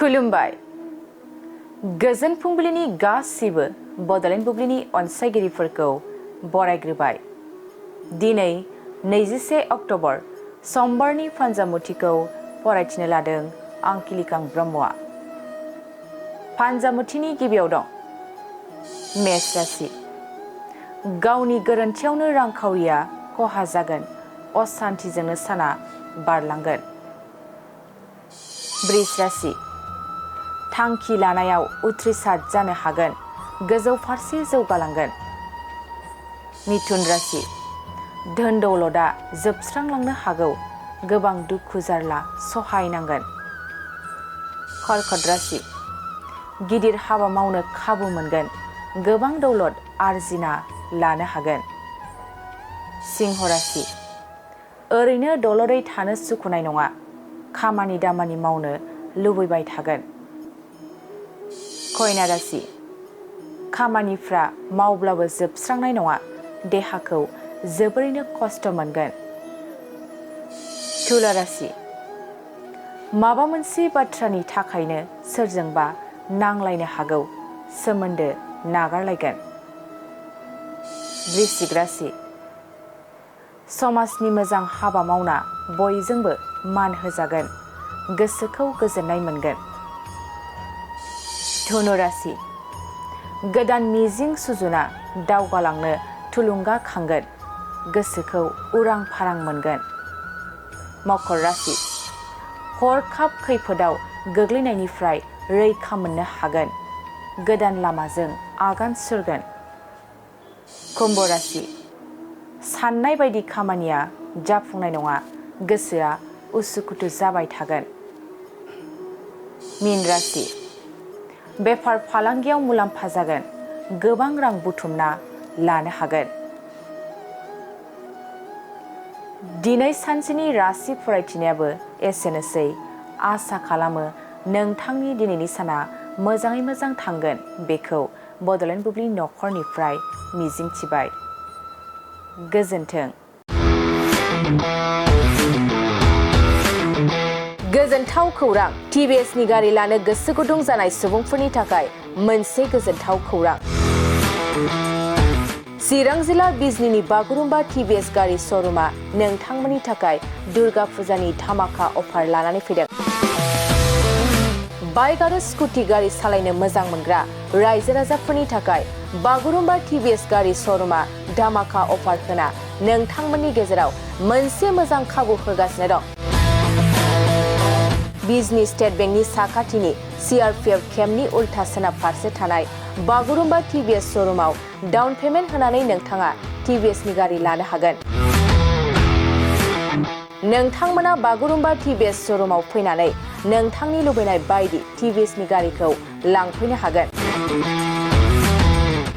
खुलुमबाय गोजोन फुंबिलिनि गासिबो बड'लेण्ड बुब्लिनि अनसायगिरिफोरखौ बरायग्रोबाय। दिनै 21 अक्ट'बर समबारनि फान्जामुथिखौ फरायथिनो लादों आं किलिकां ब्रह्मआ। फान्जामुथिनि गिबियाव दं मेष राशि। गावनि गोरोन्थियावनो रांखावरिया खहा जागोन, असान्थिजोंनो साना बारलांगोन। वृष राशि। थांखि लानायाव उथ्रिसार जानो हागोन, गोजौ फारसे जौगालांगोन। मिथुन राशि। धोन दौलतआ जोबस्रांलांनो हागौ, गोबां दुखु जारला सहायनांगोन। कर्कट राशि। गिदिर हाबा मावनो खाबु मोनगोन, गोबां दौलत आरजिना लानो हागोन। सिंह राशि। ओरैनो दलरै थानो सुखुनाय नङा, खामानि दामानि मावनो लुबैबाय थागोन। कन्या राशि। खामानिफ्रा मावब्लाबो जोबस्रांनाय नङा, देहाखौ जोबोरैनो खस्थ' मोनगोन। तुला राशि। माबा मोनसे बाथ्रानि थाखायनो सोरजोंबा नांलायनो हागौ, सोमोन्दो नागारलायगोन। वृश्चिक राशि। समाजनि मोजां हाबा मावना बयजोंबो मान होजागोन, गोसोखौ गोजोननाय मोनगोन। धनु राशि। गोदान मिजिं सुजुना दावगालांनो थुलुंगाखांगोन, गोसोखौ उरां फारां मोनगोन। मकर राशि। हरखाब खैफोदाव गोग्लैनायनिफ्राय रैखा मोननो हागोन, गोदान लामाजों आगान सुरगोन। कुम्भ राशि। साननाय बायदि खामानिया जाफुंनाय नङा, गोसोआ उसुखुथु जाबाय थागोन। मीन राशि। बेफार फालांगियाव मुलाम्फा जागोन, गोबां रां बुथुमना लानो हागोन। दिनै सानसेनि राशि फरायथिनायाबो एसेनोसै। आसा खालामो नोंथांनि दिनैनि साना मोजाङै मोजां थांगोन, बेखौ बड'लेण्ड बुब्लि नखरनिफ्राय मिजिंथिबाय। गोजोन्थों। गोजोनथाव खौरां। टिभिएसनि गारि लानो गोसो गुदुं जानाय सुबुंफोरनि थाखाय मोनसे गोजोनथाव खौरां। चिरां जिल्ला बिजनीनि बागुरुम्बा टिभिएस गारि श'रुमा नोंथांमोननि थाखाय दुर्गा फुजानि धामाका अफार लानानै फैदों। बाइक आरो स्कुटि गारि सालायनो मोजां मोनग्रा रायजो राजाफोरनि थाखाय बागुरुम्बा टिभिएस गारि श'रुमा धामाका अफार होना नोंथांमोननि गेजेराव मोनसे मोजां खाबु होगासिनो दं। बिजनी स्टेट बेंकनि साखाथिनि CRPF केम्पनि उल्था सोनाब फारसे थानाय बागुरुम्बा टिभिएस श'रुमाव डाउन पेमेन्ट होनानै नोंथाङा टिभिएसनि गारि लानो हागोन। नोंथांमोना बागुरुम्बा टिभिएस श'रुमाव फैनानै नोंथांनि लुबैनाय बायदि टिभिएसनि गारिखौ लांफैनो हागोन।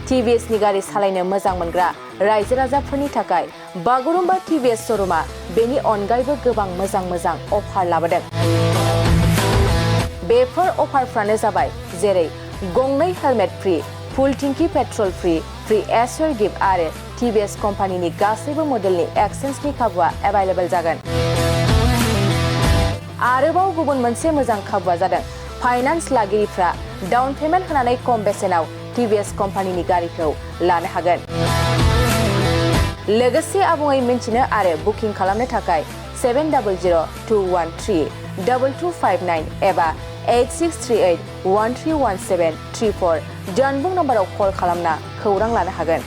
टिभिएसनि गारि सालायनो मोजां मोनग्रा रायजो राजाफोरनि थाखाय बागुरुम्बा टिभिएस श'रुमा बेनि अनगायैबो गोबां मोजां मोजां अफार लाबोदों। बेफोर अफारफ्रानो जाबाय जेरै गंनै helmet free, full tank petrol free, free एसर गिफ्ट आरो टिभिएस कम्पानिनि गासैबो मडेलनि एक्सचेन्जनि खाबुआ एभाइलेबल जागोन। आरोबाव गुबुन मोनसे मोजां खाबुआ जादों फाइनान्स लागिरिफ्रा डाउन पेमेन्ट होनानै खम बेसेनाव टिभिएस कम्पानिनि गारिखौ लानो हागोन। लोगोसे आबुङै मिन्थिनो आरो बुकिं खालामनो थाखाय 7002132259 एबा 8638131734 जानबुं नम्बराव कल खालामना खौरां लानो हागोन।